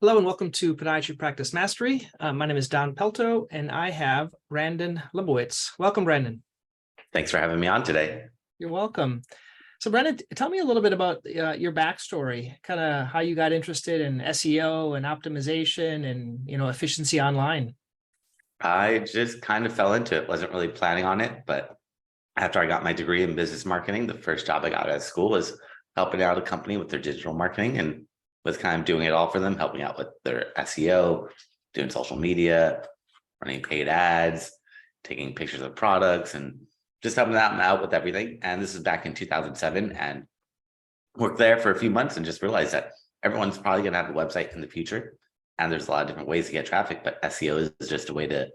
Hello and welcome to Podiatry Practice Mastery. My name is Don Pelto and I have Brandon Leibowitz. Welcome, Brandon. Thanks for having me on today. You're welcome. So Brandon, tell me a little bit about your backstory, kind of how you got interested in SEO and optimization and, efficiency online. I just kind of fell into it. Wasn't really planning on it, but after I got my degree in business marketing, the first job I got out of school was helping out a company with their digital marketing and was kind of doing it all for them, helping out with their SEO, doing social media, running paid ads, taking pictures of products, and just helping them out with everything. And this is back in 2007, and worked there for a few months and just realized that everyone's probably going to have a website in the future. And there's a lot of different ways to get traffic, but SEO is just a way to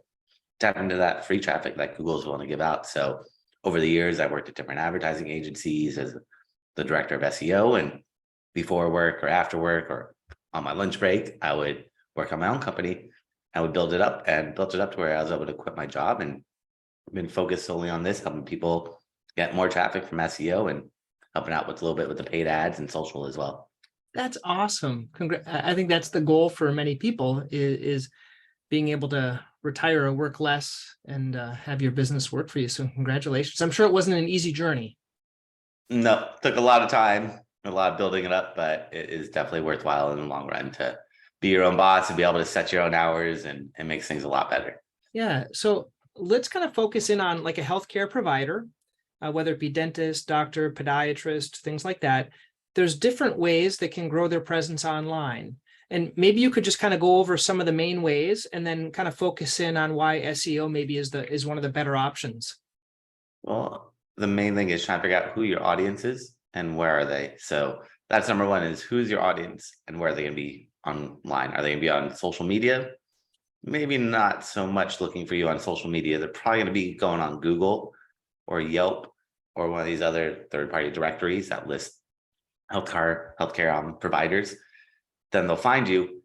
tap into that free traffic that Google's willing to give out. So over the years, I worked at different advertising agencies as the director of SEO, and before work or after work or on my lunch break, I would work on my own company. I would build it up and built it up to where I was able to quit my job and been focused solely on this, helping people get more traffic from SEO and helping out with a little bit with the paid ads and social as well. That's awesome. I think that's the goal for many people is being able to retire or work less and have your business work for you. So congratulations. I'm sure it wasn't an easy journey. No, took a lot of time, a lot of building it up, but it is definitely worthwhile in the long run to be your own boss and be able to set your own hours, and it makes things a lot better. Yeah. So let's kind of focus in on like a healthcare provider, whether it be dentist, doctor, podiatrist, things like that. There's different ways they can grow their presence online. And maybe you could just kind of go over some of the main ways and then kind of focus in on why SEO maybe is one of the better options. Well, the main thing is trying to figure out who your audience is and where are they. So that's number one, is who's your audience and where are they going to be online? Are they going to be on social media? Maybe not so much looking for you on social media. They're probably going to be going on Google or Yelp or one of these other third-party directories that list healthcare providers. Then they'll find you.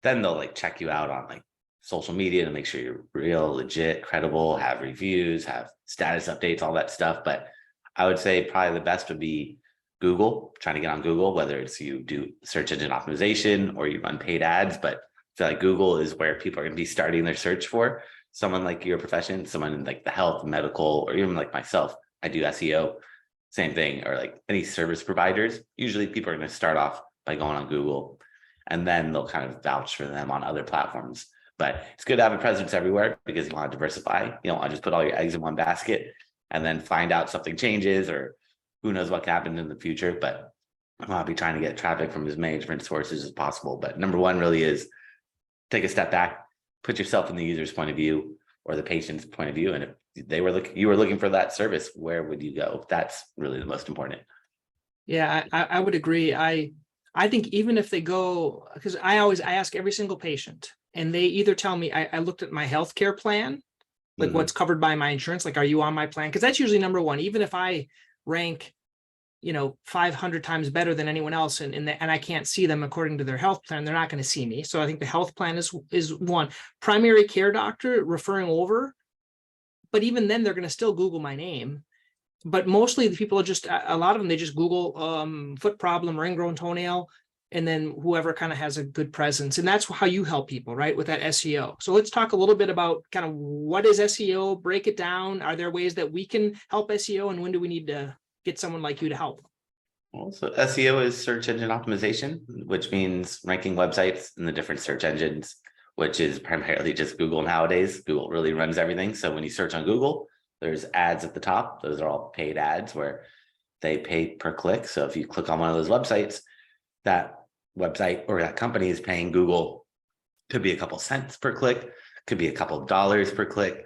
Then they'll check you out on social media to make sure you're real, legit, credible, have reviews, have status updates, all that stuff. But I would say probably the best would be Google, trying to get on Google, whether it's you do search engine optimization or you run paid ads. But I feel like Google is where people are going to be starting their search for someone like your profession, someone in the health, medical, or even like myself. I do SEO, same thing, or any service providers. Usually people are going to start off by going on Google, and then they'll kind of vouch for them on other platforms. But it's good to have a presence everywhere because you want to diversify. You don't want to just put all your eggs in one basket and then find out something changes, or who knows what can happen in the future. But I'll be trying to get traffic from as many different sources as possible. But number one really is take a step back, put yourself in the user's point of view or the patient's point of view. And if you were looking for that service, where would you go? That's really the most important. Yeah, I would agree. I think even if they go, because I ask every single patient, and they either tell me, I looked at my healthcare plan, what's covered by my insurance, are you on my plan? Because that's usually number one. Even if I rank 500 times better than anyone else and I can't see them according to their health plan, they're not going to see me. So I think the health plan is one. Primary care doctor referring over, but even then they're going to still Google my name. But mostly the people are a lot of them, they just Google foot problem, ring grown toenail, and then whoever kind of has a good presence. And that's how you help people, right, with that SEO. So let's talk a little bit about kind of what is SEO, break it down. Are there ways that we can help SEO, and when do we need to get someone like you to help? Well, so SEO is search engine optimization, which means ranking websites in the different search engines, which is primarily just Google nowadays. Google really runs everything. So when you search on Google, there's ads at the top. Those are all paid ads where they pay per click. So if you click on one of those websites, that website or that company is paying Google, could be a couple cents per click, could be a couple of dollars per click,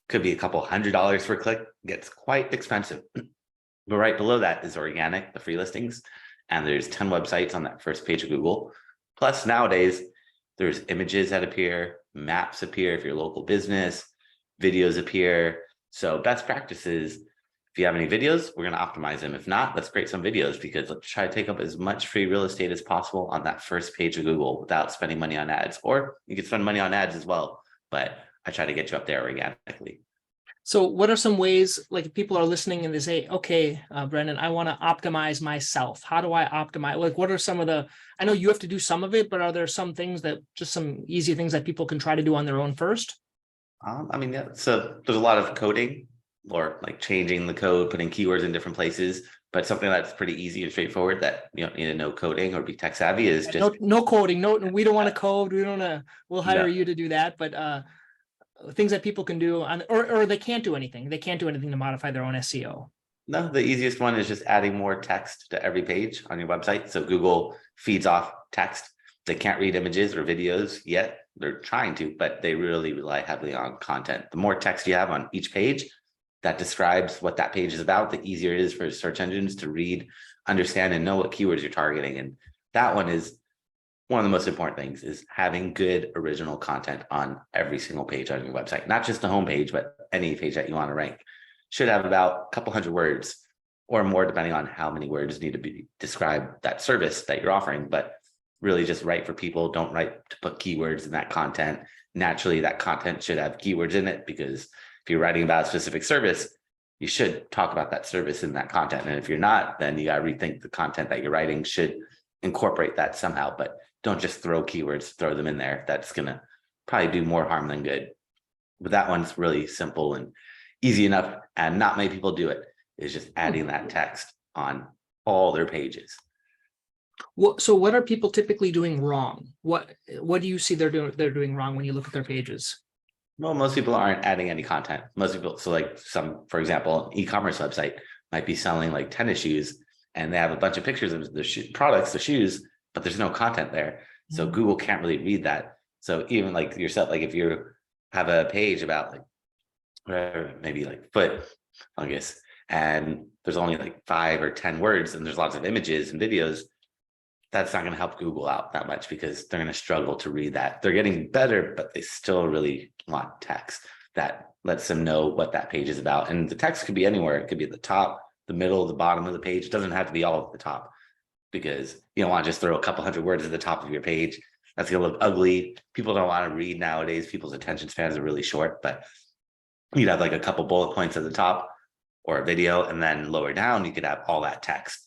could be a couple $100 per click. It gets quite expensive. But right below that is organic, the free listings. And there's 10 websites on that first page of Google. Plus nowadays, there's images that appear, maps appear if you're a local business, videos appear. So best practices, if you have any videos, we're going to optimize them. If not, let's create some videos, because let's try to take up as much free real estate as possible on that first page of Google without spending money on ads. Or you can spend money on ads as well, but I try to get you up there organically. So what are some ways, like if people are listening and they say, okay, Brandon, I want to optimize myself. How do I optimize? Like, what are some of I know you have to do some of it, but are there some things just some easy things that people can try to do on their own first? I mean, yeah, so there's a lot of coding or like changing the code, putting keywords in different places, but something that's pretty easy and straightforward that you don't need to know coding or be tech savvy is just No coding. No, we don't want to code. We don't we'll hire no, you to do that, but things that people can do or they can't do anything. They can't do anything to modify their own SEO. no, the easiest one is just adding more text to every page on your website. So Google feeds off text. They can't read images or videos yet. They're trying to, but they really rely heavily on content. The more text you have on each page that describes what that page is about, the easier it is for search engines to read, understand, and know what keywords you're targeting. And that one is one of the most important things, is having good original content on every single page on your website, not just the homepage, but any page that you want to rank. Should have about a couple hundred words or more, depending on how many words need to be describe that service that you're offering. But really just write for people. Don't write to put keywords in that content. Naturally, that content should have keywords in it, because if you're writing about a specific service, you should talk about that service in that content. And if you're not, then you got to rethink the content that you're writing should incorporate that somehow. But don't just throw keywords, throw them in there. That's going to probably do more harm than good. But that one's really simple and easy enough, and not many people do it, is just adding that text on all their pages. So what are people typically doing wrong? What do you see they're doing wrong when you look at their pages? Well, most people aren't adding any content. Most people, so like for example, an e-commerce website might be selling like tennis shoes, and they have a bunch of pictures of the products, the shoes, but there's no content there. So Google can't really read that. So even like yourself, like if you have a page about like maybe like foot fungus, and there's only like 5 or 10 words, and there's lots of images and videos, that's not going to help Google out that much, because they're going to struggle to read that. They're getting better, but they still really want text that lets them know what that page is about. And the text could be anywhere. It could be at the top, the middle, the bottom of the page. It doesn't have to be all at the top, because you don't want to just throw a couple hundred words at the top of your page. That's going to look ugly. People don't want to read nowadays. People's attention spans are really short, but you'd have like a couple bullet points at the top or a video, and then lower down, you could have all that text.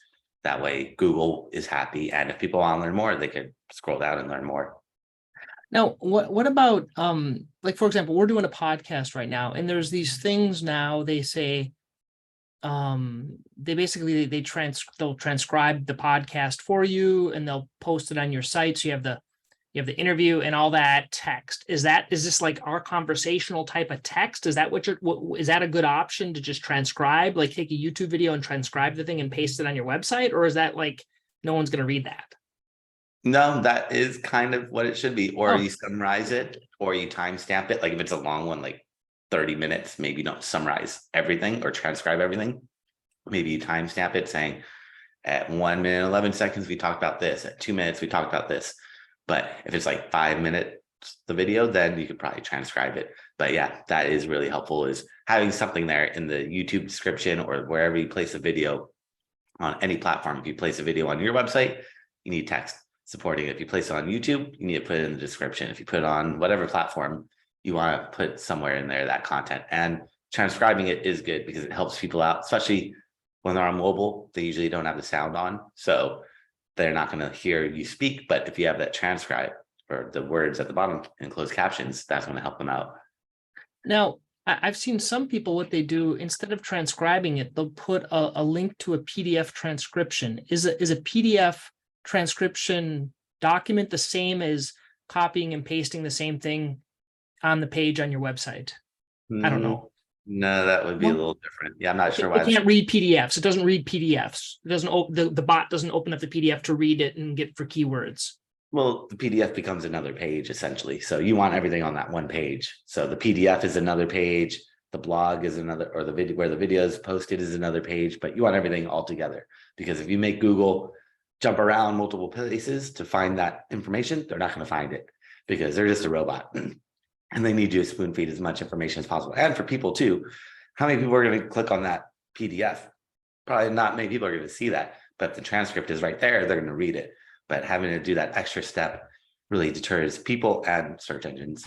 That way Google is happy. And if people want to learn more, they could scroll down and learn more. Now, what about like, for example, we're doing a podcast right now, and there's these things now, they say they basically they'll transcribe the podcast for you, and they'll post it on your site. So you have the interview and all that text. Is this like our conversational type of text? Is that is that a good option to just transcribe, like take a YouTube video and transcribe the thing and paste it on your website? Or is that like, no one's going to read that? No, that is kind of what it should be. Or you summarize it, or you timestamp it. Like if it's a long one, like 30 minutes, maybe don't summarize everything or transcribe everything. Maybe you timestamp it saying at 1 minute, 11 seconds, we talked about this. At 2 minutes, we talked about this. But if it's like 5 minutes, the video, then you could probably transcribe it. But yeah, that is really helpful, is having something there in the YouTube description or wherever you place a video on any platform. If you place a video on your website, you need text supporting it. If you place it on YouTube, you need to put it in the description. If you put it on whatever platform, you want to put somewhere in there that content. And transcribing it is good because it helps people out, especially when they're on mobile. They usually don't have the sound on, so they're not going to hear you speak. But if you have that transcribe or the words at the bottom in closed captions, that's going to help them out. Now, I've seen some people, what they do, instead of transcribing it, they'll put a link to a PDF transcription. Is a PDF transcription document the same as copying and pasting the same thing on the page on your website? I don't know. No, that would be a little different. Yeah, I'm not sure why. It can't read PDFs. It doesn't read PDFs. It doesn't. The bot doesn't open up the PDF to read it and get for keywords. Well, the PDF becomes another page essentially. So you want everything on that one page. So the PDF is another page. The blog is another, or the video where the video is posted is another page. But you want everything all together, because if you make Google jump around multiple places to find that information, they're not going to find it, because they're just a robot. And they need you to spoon feed as much information as possible. And for people too, how many people are going to click on that PDF? Probably not many people are going to see that, but if the transcript is right there, they're going to read it. But having to do that extra step really deters people and search engines.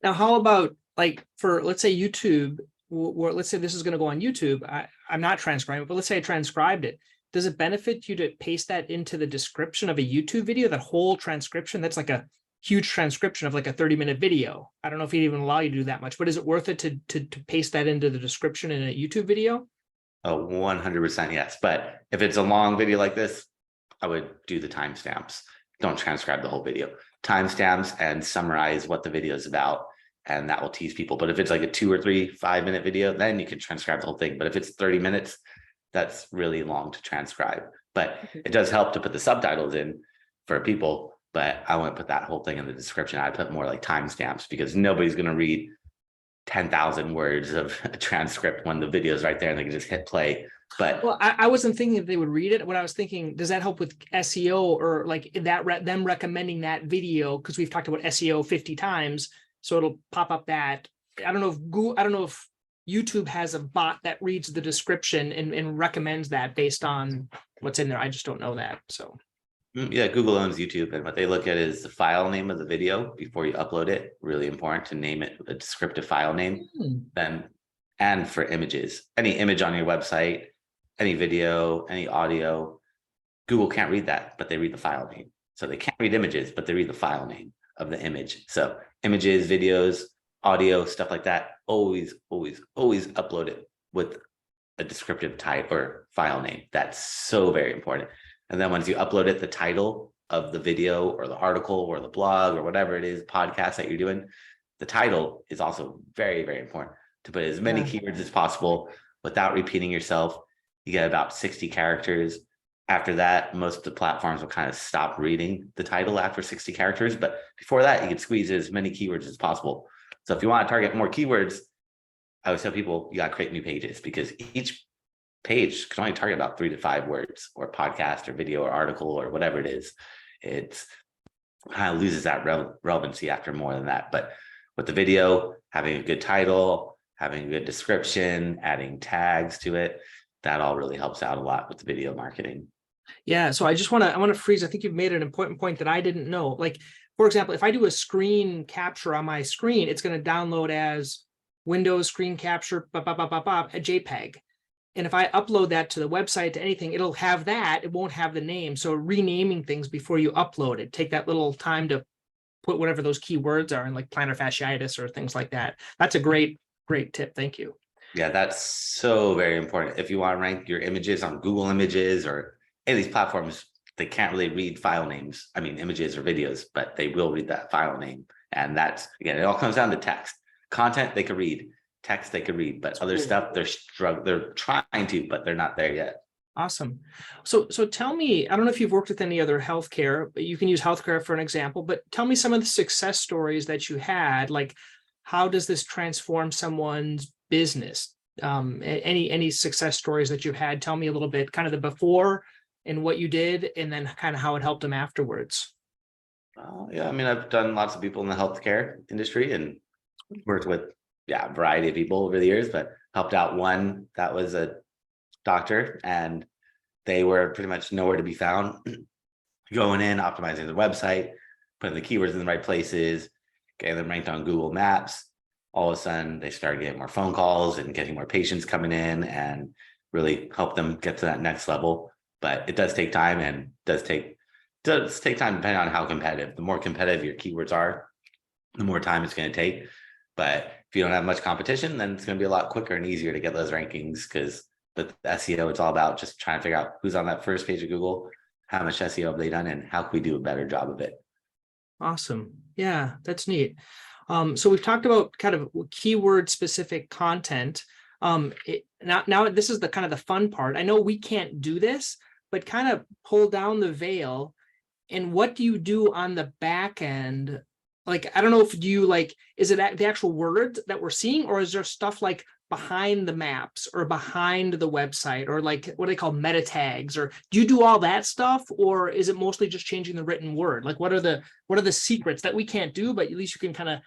Now, how about like for, let's say YouTube, let's say this is going to go on YouTube. I'm not transcribing it, but let's say I transcribed it. Does it benefit you to paste that into the description of a YouTube video, that whole transcription? That's like a huge transcription of like a 30-minute video. I don't know if he'd even allow you to do that much, but is it worth it to paste that into the description in a YouTube video? Oh, 100% yes. But if it's a long video like this, I would do the timestamps. Don't transcribe the whole video. Timestamps and summarize what the video is about, and that will tease people. But if it's like a 2 or 3, 5-minute video, then you can transcribe the whole thing. But if it's 30 minutes, that's really long to transcribe. But it does help to put the subtitles in for people, but I wouldn't put that whole thing in the description. I'd put more like timestamps, because nobody's going to read 10,000 words of a transcript when the video is right there and they can just hit play. But well, I wasn't thinking if they would read it. What I was thinking, does that help with SEO, or like that them recommending that video? Because we've talked about SEO 50 times, so it'll pop up that. I don't know if YouTube has a bot that reads the description and recommends that based on what's in there. I just don't know that. So yeah, Google owns YouTube, and what they look at is the file name of the video before you upload it. Really important to name it a descriptive file name. Then, and for images, any image on your website, any video, any audio, Google can't read that, but they read the file name. So they can't read images, but they read the file name of the image. So images, videos, audio, stuff like that, always upload it with a descriptive type or file name. That's so very important. And then once you upload it, the title of the video or the article or the blog or whatever it is, podcast that you're doing, the title is also very, very important to put as many keywords as possible without repeating yourself. You get about 60 characters. After that, most of the platforms will kind of stop reading the title after 60 characters. But before that, you can squeeze as many keywords as possible. So if you want to target more keywords, I always tell people you got to create new pages, because each page can only target about 3 to 5 words, or podcast or video or article or whatever it is. It's kind of loses that relevancy after more than that. But with the video, having a good title, having a good description, adding tags to it, that all really helps out a lot with the video marketing. Yeah. So I want to freeze. I think you've made an important point that I didn't know. Like, for example, if I do a screen capture on my screen, it's going to download as Windows screen capture, a JPEG. And if I upload that to the website, to anything, it'll have that. It won't have the name. So renaming things before you upload it, take that little time to put whatever those keywords are in, like plantar fasciitis or things like that. That's a great tip. Thank you. Yeah, that's so very important. If you want to rank your images on Google Images or any of these platforms, they can't really read file names. I mean, images or videos, but they will read that file name. And that's, again, it all comes down to text. Content they could read, text they could read, but other stuff they're trying to, but they're not there yet. Awesome. So tell me, I don't know if you've worked with any other healthcare, but you can use healthcare for an example, but tell me some of the success stories that you had. Like, how does this transform someone's business? Any success stories that you've had? Tell me a little bit, kind of the before and what you did, and then kind of how it helped them afterwards. Yeah, I mean, I've done lots of people in the healthcare industry and worked with a variety of people over the years, but helped out one that was a doctor, and they were pretty much nowhere to be found. Going in, optimizing the website, putting the keywords in the right places, getting them ranked on Google Maps. All of a sudden, they started getting more phone calls and getting more patients coming in, and really help them get to that next level. But it does take time, and does take time depending on how competitive. The more competitive your keywords are, the more time it's going to take. But if you don't have much competition, then it's going to be a lot quicker and easier to get those rankings, because with SEO, it's all about just trying to figure out who's on that first page of Google, how much SEO have they done, and how can we do a better job of it. Awesome. Yeah, that's neat. So we've talked about kind of keyword specific content. Now this is the kind of the fun part. I know we can't do this, but kind of pull down the veil. And what do you do on the back end? Like, I don't know if you is it the actual words that we're seeing, or is there stuff like behind the maps or behind the website, or like what they call meta tags, or do you do all that stuff, or is it mostly just changing the written word? Like, what are the secrets that we can't do, but at least you can kind of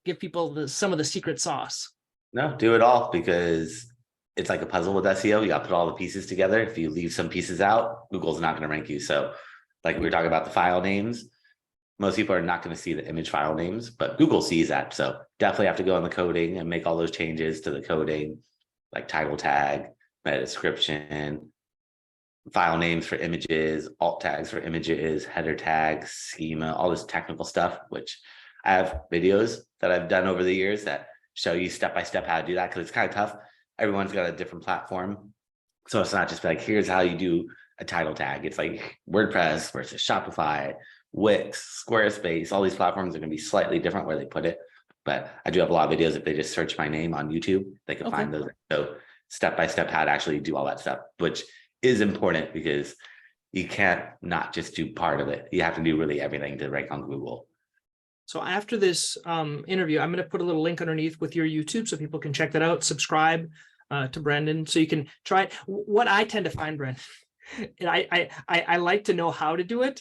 give people some of the secret sauce? No, do it all, because it's like a puzzle with SEO. You got to put all the pieces together. If you leave some pieces out, Google's not going to rank you. So like we were talking about the file names, most people are not going to see the image file names, but Google sees that. So definitely have to go on the coding and make all those changes to the coding, like title tag, meta description, file names for images, alt tags for images, header tags, schema, all this technical stuff, which I have videos that I've done over the years that show you step-by-step how to do that, because it's kind of tough. Everyone's got a different platform. So it's not just like, here's how you do a title tag. It's like WordPress versus Shopify, Wix, Squarespace, all these platforms are going to be slightly different where they put it. But I do have a lot of videos. If they just search my name on YouTube, they can find those. So step-by-step how to actually do all that stuff, which is important because you can't not just do part of it. You have to do really everything to rank on Google. So after this interview, I'm going to put a little link underneath with your YouTube so people can check that out, subscribe to Brandon so you can try it. What I tend to find, Brandon, and I like to know how to do it,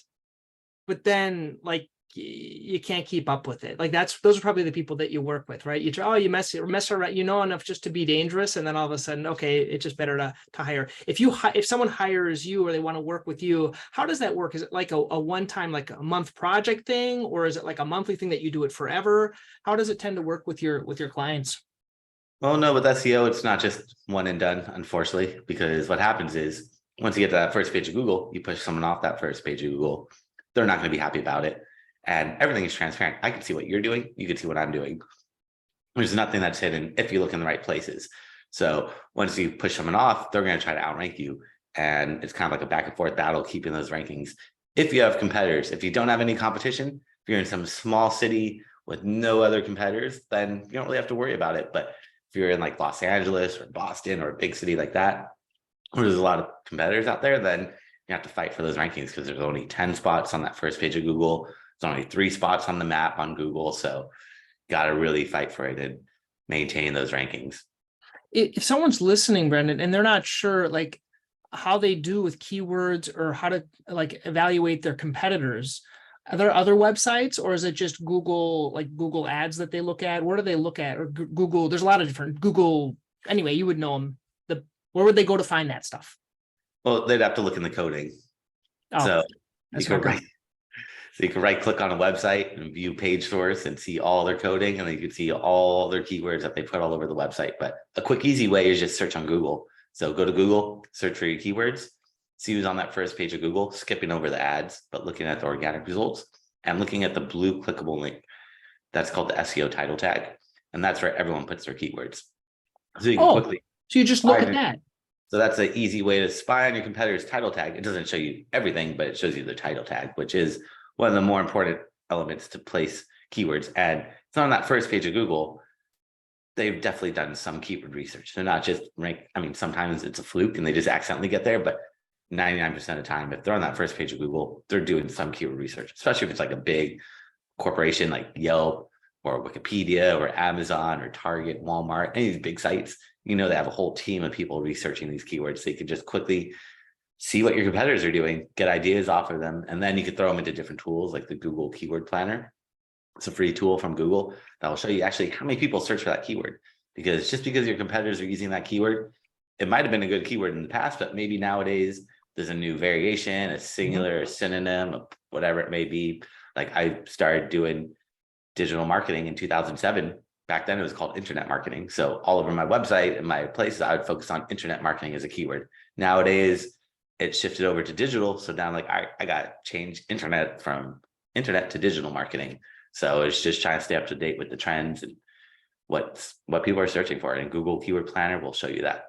but then like you can't keep up with it. Like those are probably the people that you work with, right? You try, you mess around, you know, enough just to be dangerous, and then all of a sudden, okay, it's just better to hire. If someone hires you or they want to work with you, how does that work? Is it like a one-time, like a month project thing, or is it like a monthly thing that you do it forever? How does it tend to work with your clients? Well, no, with SEO, it's not just one and done, unfortunately, because what happens is once you get to that first page of Google, you push someone off that first page of Google, they're not going to be happy about it. And everything is transparent. I can see what you're doing. You can see what I'm doing. There's nothing that's hidden if you look in the right places. So once you push someone off, they're going to try to outrank you. And it's kind of like a back and forth battle, keeping those rankings. If you have competitors, if you don't have any competition, if you're in some small city with no other competitors, then you don't really have to worry about it. But if you're in like Los Angeles or Boston or a big city like that, where there's a lot of competitors out there, then you have to fight for those rankings because there's only 10 spots on that first page of Google. There's only 3 spots on the map on Google. So got to really fight for it and maintain those rankings. If someone's listening, Brandon, and they're not sure like how they do with keywords or how to like evaluate their competitors, are there other websites, or is it just Google, like Google ads that they look at? Where do they look at? Or Google, there's a lot of different Google. Anyway, you would know them. Where would they go to find that stuff? Well, they'd have to look in the coding. Oh, So that's you can right click on a website and view page source and see all their coding, and then you can see all their keywords that they put all over the website. But a quick, easy way is just search on Google. So go to Google, search for your keywords, see who's on that first page of Google, skipping over the ads, but looking at the organic results and looking at the blue clickable link. That's called the SEO title tag. And that's where everyone puts their keywords. So you can quickly. So you just look at that. So that's an easy way to spy on your competitor's title tag. It doesn't show you everything, but it shows you the title tag, which is one of the more important elements to place keywords. And it's on that first page of Google. They've definitely done some keyword research. They're not just ranked. I mean, sometimes it's a fluke and they just accidentally get there, but 99% of the time, if they're on that first page of Google, they're doing some keyword research, especially if it's like a big corporation like Yelp or Wikipedia or Amazon or Target, Walmart, any of these big sites. You know, they have a whole team of people researching these keywords. So you can just quickly see what your competitors are doing, get ideas off of them, and then you could throw them into different tools like the Google Keyword Planner. It's a free tool from Google that will show you actually how many people search for that keyword. Because just because your competitors are using that keyword, it might have been a good keyword in the past, but maybe nowadays there's a new variation, a singular, a synonym, whatever it may be. Like I started doing digital marketing in 2007. Back then it was called internet marketing. So all over my website and my places, I would focus on internet marketing as a keyword. Nowadays, it shifted over to digital. So now like I got to change internet from internet to digital marketing. So it's just trying to stay up to date with the trends and what people are searching for. And Google Keyword Planner will show you that.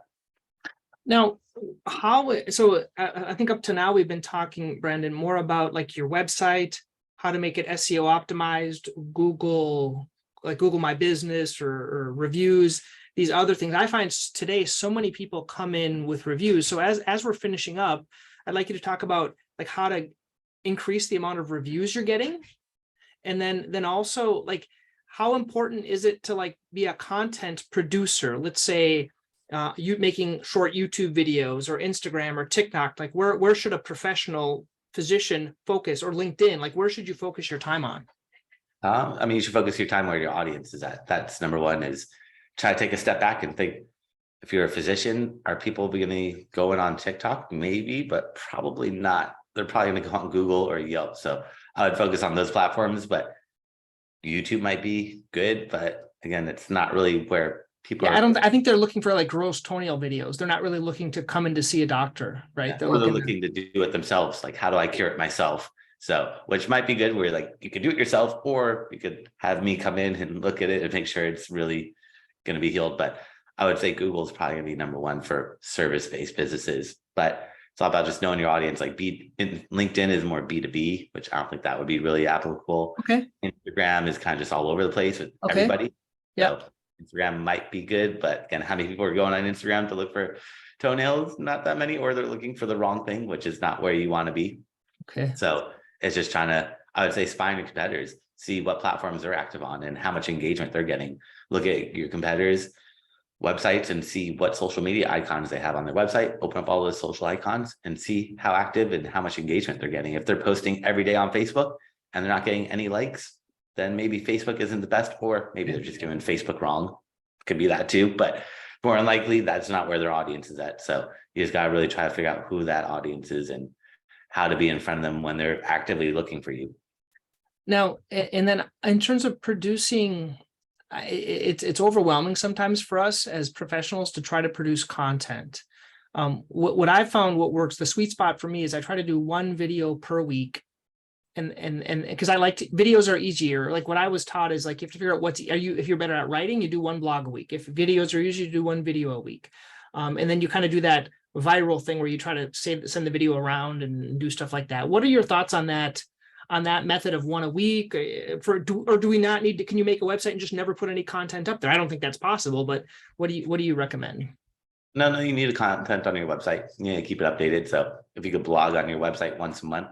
Now, I think up to now we've been talking, Brandon, more about like your website, how to make it SEO optimized, Google, like Google My Business or reviews, these other things. I find today so many people come in with reviews. So as we're finishing up, I'd like you to talk about like how to increase the amount of reviews you're getting. And then also like how important is it to like be a content producer? Let's say you making short YouTube videos or Instagram or TikTok, like where should a professional physician focus, or LinkedIn? Like where should you focus your time on? I mean, you should focus your time where your audience is at. That's number one, is try to take a step back and think, if you're a physician, are people going to go in on TikTok? Maybe, but probably not they're probably going to go on Google or Yelp. So I would focus on those platforms, but YouTube might be good, but again, it's not really where people Yeah, are. I think they're looking for like gross toenail videos. They're not really looking to come in to see a doctor, right? Or they're looking to do it themselves. Like, how do I cure it myself? So, which might be good where like you could do it yourself, or you could have me come in and look at it and make sure it's really going to be healed. But I would say Google is probably going to be number one for service-based businesses. But it's all about just knowing your audience. Like LinkedIn is more B2B, which I don't think that would be really applicable. Okay. Instagram is kind of just all over the place with everybody. Yeah. So Instagram might be good, but again, how many people are going on Instagram to look for toenails? Not that many, or they're looking for the wrong thing, which is not where you want to be. Okay. So it's just trying to, I would say, spy on your competitors, see what platforms they're active on and how much engagement they're getting. Look at your competitors' websites and see what social media icons they have on their website. Open up all those social icons and see how active and how much engagement they're getting. If they're posting every day on Facebook and they're not getting any likes, then maybe Facebook isn't the best, or maybe they're just giving Facebook wrong. Could be that too, but more than likely that's not where their audience is at. So you just got to really try to figure out who that audience is and how to be in front of them when they're actively looking for you. Now, and then in terms of producing, it's overwhelming sometimes for us as professionals to try to produce content. What I've found, what works, the sweet spot for me is I try to do one video per week. And because I like videos are easier. Like what I was taught is like you have to figure out if you're better at writing, you do one blog a week. If videos are easier, you do one video a week. And then you kind of do that viral thing where you try to send the video around and do stuff like that. What are your thoughts on that method of one a week? Or do we not need to, can you make a website and just never put any content up there? I don't think that's possible, but what do you recommend? No, you need content on your website. You need to keep it updated. So if you could blog on your website once a month,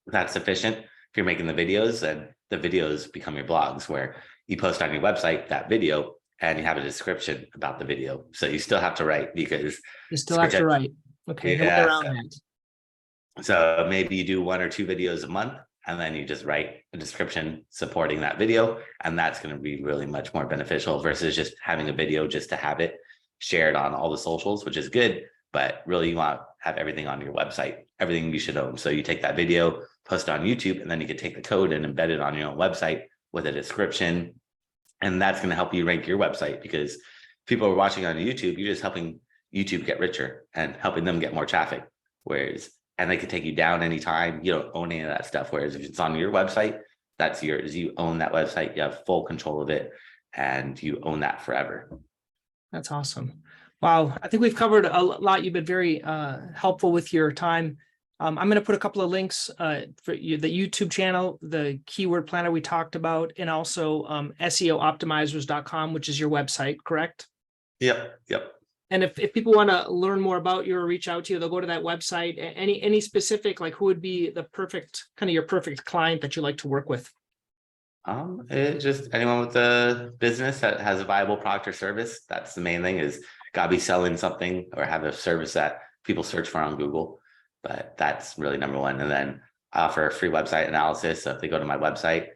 that's sufficient. If you're making the videos, then the videos become your blogs where you post on your website that video and you have a description about the video. So you still have to write because you still have to write. Okay. Yeah, no way around that. So maybe you do 1 or 2 videos a month and then you just write a description supporting that video. And that's going to be really much more beneficial versus just having a video just to have it shared on all the socials, which is good. But really you want to have everything on your website, everything you should own. So you take that video, post it on YouTube, and then you can take the code and embed it on your own website with a description. And that's going to help you rank your website because people are watching on YouTube. You're just helping YouTube get richer and helping them get more traffic. And they can take you down anytime. You don't own any of that stuff. Whereas if it's on your website, that's yours. You own that website. You have full control of it and you own that forever. That's awesome. Wow. I think we've covered a lot. You've been very helpful with your time. I'm going to put a couple of links for you, the YouTube channel, the keyword planner we talked about, and also SEOoptimizers.com, which is your website, correct? Yep. And if people want to learn more about you or reach out to you, they'll go to that website. Any specific, like who would be the perfect, kind of your perfect client that you like to work with? It's just anyone with a business that has a viable product or service. That's the main thing, is gotta be selling something or have a service that people search for on Google. But that's really number one. And then I offer a free website analysis. So if they go to my website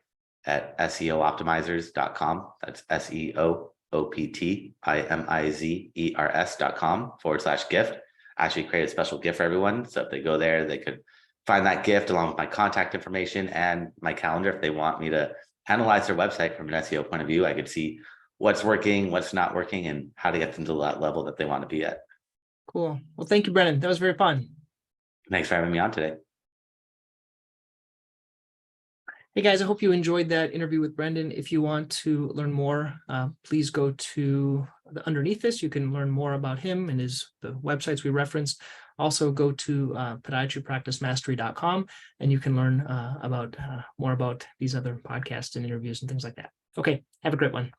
at SEOoptimizers.com, that's SEOoptimizers.com/gift. I actually create a special gift for everyone. So if they go there, they could find that gift along with my contact information and my calendar. If they want me to analyze their website from an SEO point of view, I could see what's working, what's not working, and how to get them to that level that they want to be at. Cool. Well, thank you, Brandon. That was very fun. Thanks for having me on today. Hey guys, I hope you enjoyed that interview with Brandon. If you want to learn more, please go to underneath this. You can learn more about him and the websites we referenced. Also go to podiatrypracticemastery.com and you can learn more about these other podcasts and interviews and things like that. Okay, have a great one.